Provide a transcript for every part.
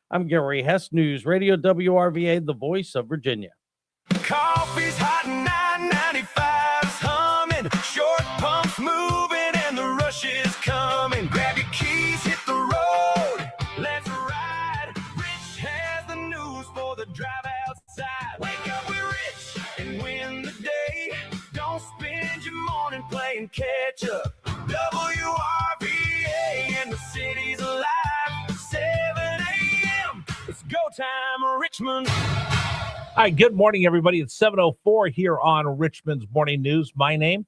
I'm Gary Hess, News Radio WRVA, the voice of Virginia. Coffee's hot and 995's humming. Short pumps moving and the rush is coming. Grab your keys, hit the road. Let's ride. Rich has the news for the drive outside. Wake up with Rich and win the day. Don't spend your morning playing catch up. WRVA and the city's alive. 7 a.m. It's go time, Richmond. Hi, good morning, everybody. It's 7:04 here on Richmond's Morning News. My name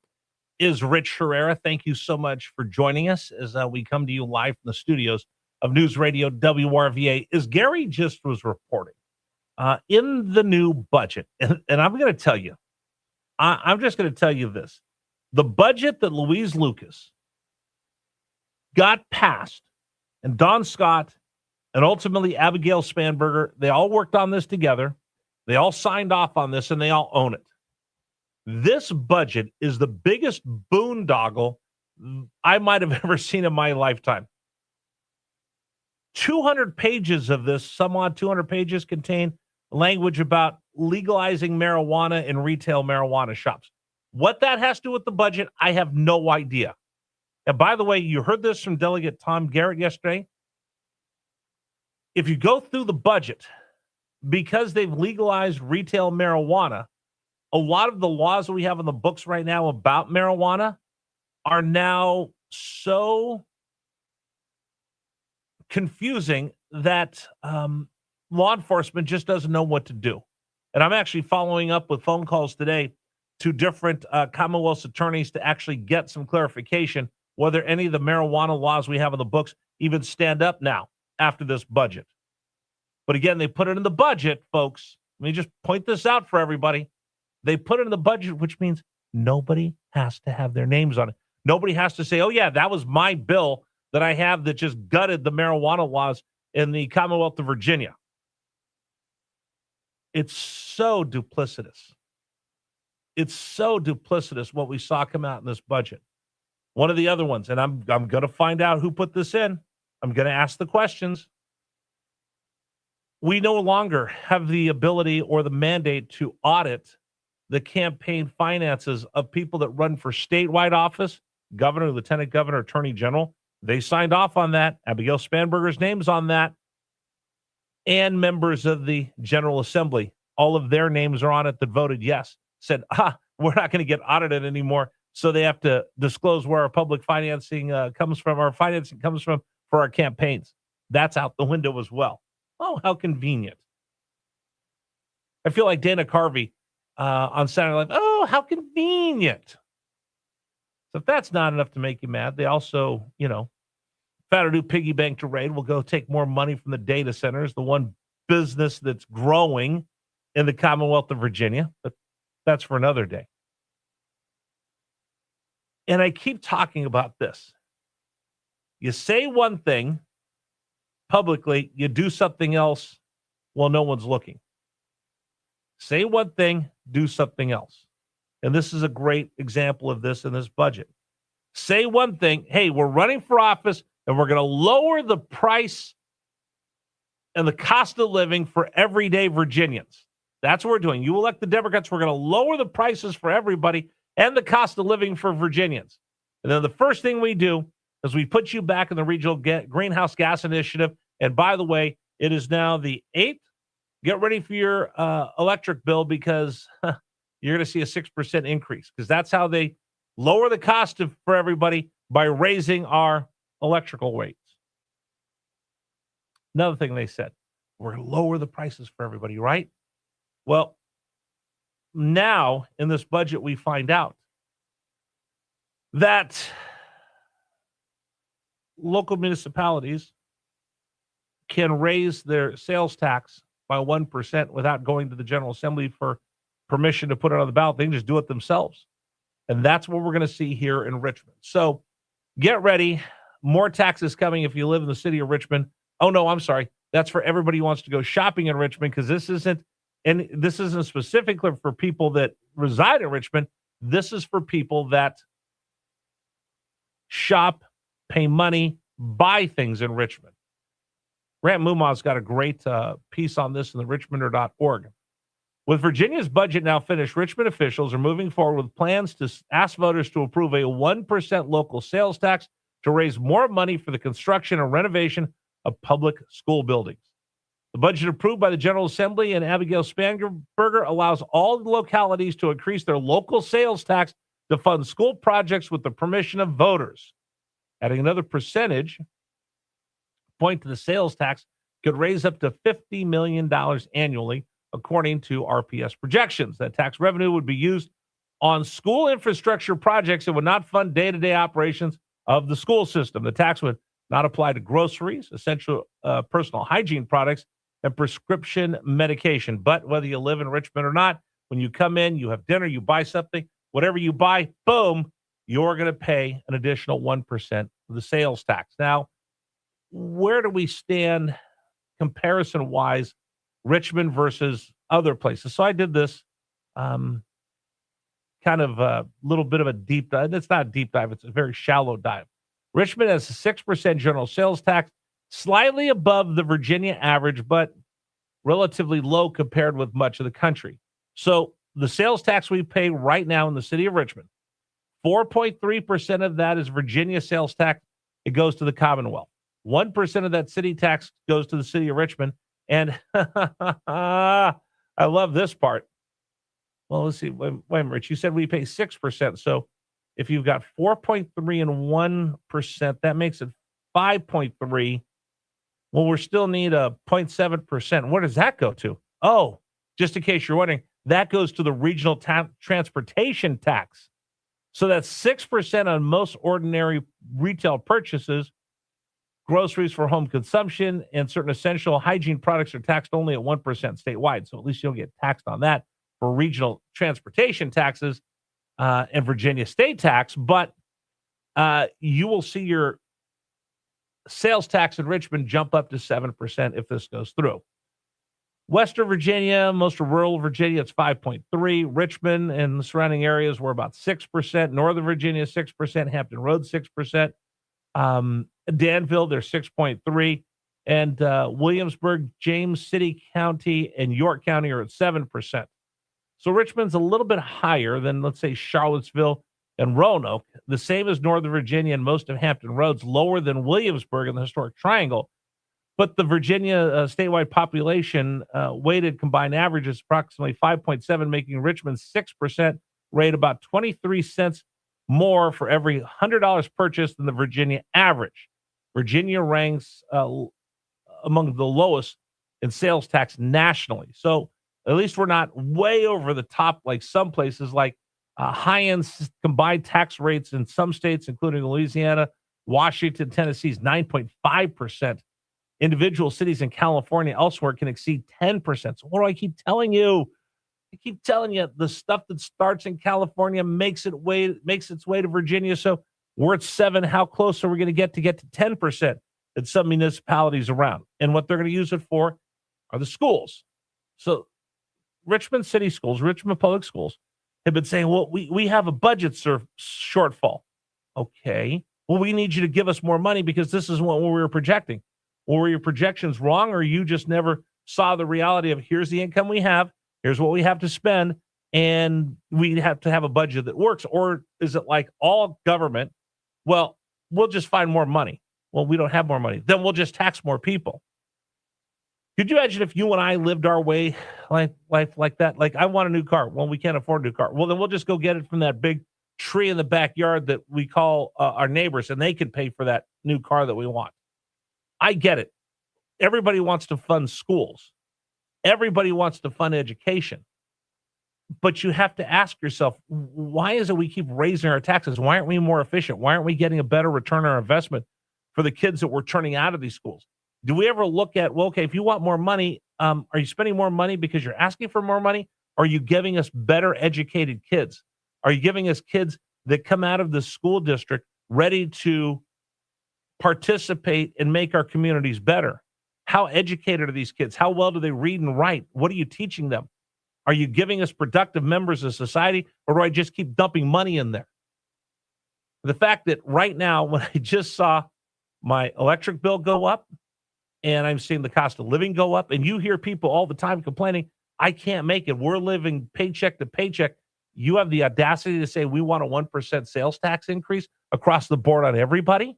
is Rich Herrera. Thank you so much for joining us as we come to you live from the studios of News Radio WRVA. As Gary just was reporting, in the new budget, and I'm going to tell you, I'm just going to tell you this. The budget that Louise Lucas got passed, and Don Scott, and ultimately Abigail Spanberger, they all worked on this together. They all signed off on this, and they all own it. This budget is the biggest boondoggle I might have ever seen in my lifetime. 200 pages of this, some odd 200 pages, contain language about legalizing marijuana in retail marijuana shops. What that has to do with the budget, I have no idea. And by the way, you heard this from Delegate Tom Garrett yesterday. If you go through the budget, because they've legalized retail marijuana, a lot of the laws that we have on the books right now about marijuana are now so confusing that law enforcement just doesn't know what to do. And I'm actually following up with phone calls today to different Commonwealth's attorneys to actually get some clarification whether any of the marijuana laws we have on the books even stand up now after this budget. But again, they put it in the budget, folks. Let me just point this out for everybody. They put it in the budget, which means nobody has to have their names on it. Nobody has to say, oh, yeah, that was my bill that I have that just gutted the marijuana laws in the Commonwealth of Virginia. It's so duplicitous. It's so duplicitous what we saw come out in this budget. One of the other ones, and I'm going to find out who put this in. I'm going to ask the questions. We no longer have the ability or the mandate to audit the campaign finances of people that run for statewide office, governor, lieutenant governor, attorney general. They signed off on that. Abigail Spanberger's name's on that. And members of the General Assembly, all of their names are on it that voted yes, said, we're not going to get audited anymore. So they have to disclose where our public financing comes from, our financing comes from for our campaigns. That's out the window as well. Oh, how convenient. I feel like Dana Carvey on Saturday Night Live. Oh, how convenient. So if that's not enough to make you mad, they also, found a new piggy bank to raid. We'll go take more money from the data centers, the one business that's growing in the Commonwealth of Virginia. But that's for another day. And I keep talking about this. You say one thing publicly, you do something else while no one's looking. Say one thing, do something else. And this is a great example of this in this budget. Say one thing, hey, we're running for office and we're going to lower the price and the cost of living for everyday Virginians. That's what we're doing. You elect the Democrats, we're going to lower the prices for everybody and the cost of living for Virginians. And then the first thing we do is we put you back in the regional greenhouse gas initiative. And by the way, it is now the 8th. Get ready for your electric bill because you're going to see a 6% increase because that's how they lower the cost for everybody by raising our electrical rates. Another thing they said, we're going to lower the prices for everybody, right? Well, now in this budget, we find out that local municipalities can raise their sales tax by 1% without going to the General Assembly for permission to put it on the ballot. They can just do it themselves. And that's what we're going to see here in Richmond. So get ready. More taxes coming if you live in the city of Richmond. Oh, no, I'm sorry. That's for everybody who wants to go shopping in Richmond because this isn't specifically for people that reside in Richmond. This is for people that shop, pay money, buy things in Richmond. Grant Mumaw's got a great piece on this in the richmonder.org. With Virginia's budget now finished, Richmond officials are moving forward with plans to ask voters to approve a 1% local sales tax to raise more money for the construction and renovation of public school buildings. The budget approved by the General Assembly and Abigail Spangenberger allows all the localities to increase their local sales tax to fund school projects with the permission of voters. Adding another percentage point to the sales tax could raise up to $50 million annually, according to RPS projections. That tax revenue would be used on school infrastructure projects and would not fund day-to-day operations of the school system. The tax would not apply to groceries, essential personal hygiene products, and prescription medication. But whether you live in Richmond or not, when you come in, you have dinner, you buy something, whatever you buy, boom, you're going to pay an additional 1% of the sales tax. Now, where do we stand comparison-wise, Richmond versus other places? So I did this kind of a little bit of a deep dive. It's not a deep dive. It's a very shallow dive. Richmond has a 6% general sales tax, slightly above the Virginia average, but relatively low compared with much of the country. So the sales tax we pay right now in the city of Richmond, 4.3% of that is Virginia sales tax. It goes to the Commonwealth. 1% of that city tax goes to the city of Richmond. And I love this part. Well, let's see. Wait, Rich, you said we pay 6%. So if you've got 4.3 and 1%, that makes it 5.3. Well, we still need a 0.7%. Where does that go to? Oh, just in case you're wondering, that goes to the regional transportation tax. So that's 6% on most ordinary retail purchases. Groceries for home consumption and certain essential hygiene products are taxed only at 1% statewide. So at least you don't get taxed on that for regional transportation taxes and Virginia state tax. But you will see your sales tax in Richmond jump up to 7% if this goes through. Western Virginia, most of rural Virginia, it's 5.3. Richmond and the surrounding areas were about 6%. Northern Virginia, 6%. Hampton Roads, 6%. Danville, they're 6.3. And Williamsburg, James City County, and York County are at 7%. So Richmond's a little bit higher than, let's say, Charlottesville and Roanoke. The same as Northern Virginia and most of Hampton Roads, lower than Williamsburg in the Historic Triangle. But the Virginia statewide population weighted combined average is approximately 5.7, making Richmond's 6% rate about 23 cents more for every $100 purchased than the Virginia average. Virginia ranks among the lowest in sales tax nationally. So at least we're not way over the top like some places, like high-end combined tax rates in some states, including Louisiana, Washington, Tennessee's 9.5%. Individual cities in California elsewhere can exceed 10%. So what do I keep telling you? I keep telling you the stuff that starts in California makes its way to Virginia. So we're at 7. How close are we going to get to 10% in some municipalities around? And what they're going to use it for are the schools. So Richmond City Schools, Richmond Public Schools have been saying, well, we have a budget shortfall. Okay. Well, we need you to give us more money because this is what we were projecting. Or were your projections wrong, or you just never saw the reality of here's the income we have, here's what we have to spend, and we have to have a budget that works? Or is it like all government? Well, we'll just find more money. Well, we don't have more money. Then we'll just tax more people. Could you imagine if you and I lived our way life like that? Like, I want a new car. Well, we can't afford a new car. Well, then we'll just go get it from that big tree in the backyard that we call our neighbors, and they can pay for that new car that we want. I get it. Everybody wants to fund schools. Everybody wants to fund education. But you have to ask yourself, why is it we keep raising our taxes? Why aren't we more efficient? Why aren't we getting a better return on our investment for the kids that we're turning out of these schools? Do we ever look at, well, okay, if you want more money, are you spending more money because you're asking for more money? Or are you giving us better educated kids? Are you giving us kids that come out of the school district ready to participate and make our communities better? How educated are these kids? How well do they read and write? What are you teaching them? Are you giving us productive members of society, or do I just keep dumping money in there? The fact that right now, when I just saw my electric bill go up, and I'm seeing the cost of living go up. And you hear people all the time complaining, I can't make it. We're living paycheck to paycheck. You have the audacity to say we want a 1% sales tax increase across the board on everybody?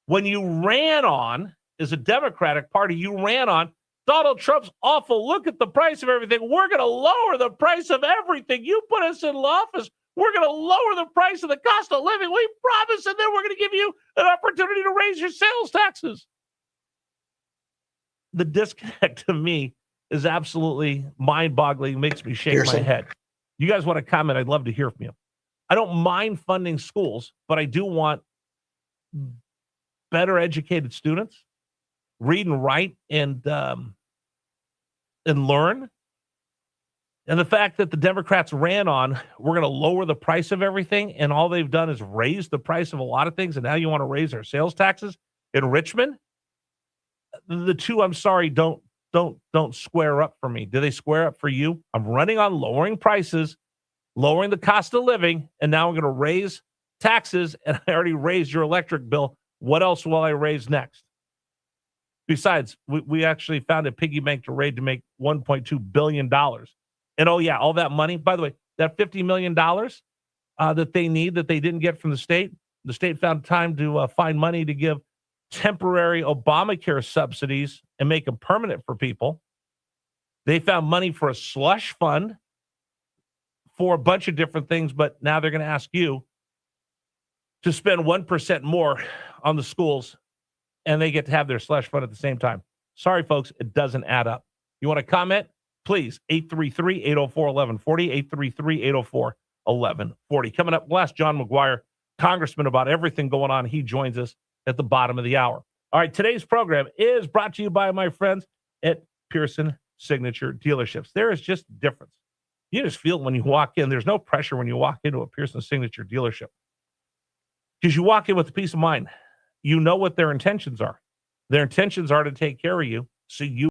When you ran on, as a Democratic Party, you ran on Donald Trump's awful. Look at the price of everything. We're going to lower the price of everything. You put us in office. We're going to lower the price of the cost of living. We promise, and then we're going to give you an opportunity to raise your sales taxes. The disconnect to me is absolutely mind-boggling. Makes me shake my head. You guys want to comment? I'd love to hear from you. I don't mind funding schools, but I do want better educated students, read and write and learn. And the fact that the Democrats ran on, we're going to lower the price of everything, and all they've done is raise the price of a lot of things, and now you want to raise our sales taxes in Richmond? The two, I'm sorry, don't square up for me. Do they square up for you? I'm running on lowering prices, lowering the cost of living, and now I'm going to raise taxes, and I already raised your electric bill. What else will I raise next? Besides, we actually found a piggy bank to raid to make $1.2 billion. And oh yeah, all that money, by the way, that $50 million that they need that they didn't get from the state found time to find money to give temporary Obamacare subsidies and make them permanent for people. They found money for a slush fund for a bunch of different things, but now they're going to ask you to spend 1% more on the schools, and they get to have their slush fund at the same time. Sorry, folks, it doesn't add up. You want to comment? Please, 833-804-1140, 833-804-1140. Coming up, we'll ask John McGuire, Congressman, about everything going on. He joins us at the bottom of the hour. All right, today's program is brought to you by my friends at Pearson Signature Dealerships. There is just a difference. You just feel it when you walk in. There's no pressure when you walk into a Pearson Signature dealership because you walk in with peace of mind. You know what their intentions are. Their intentions are to take care of you, so you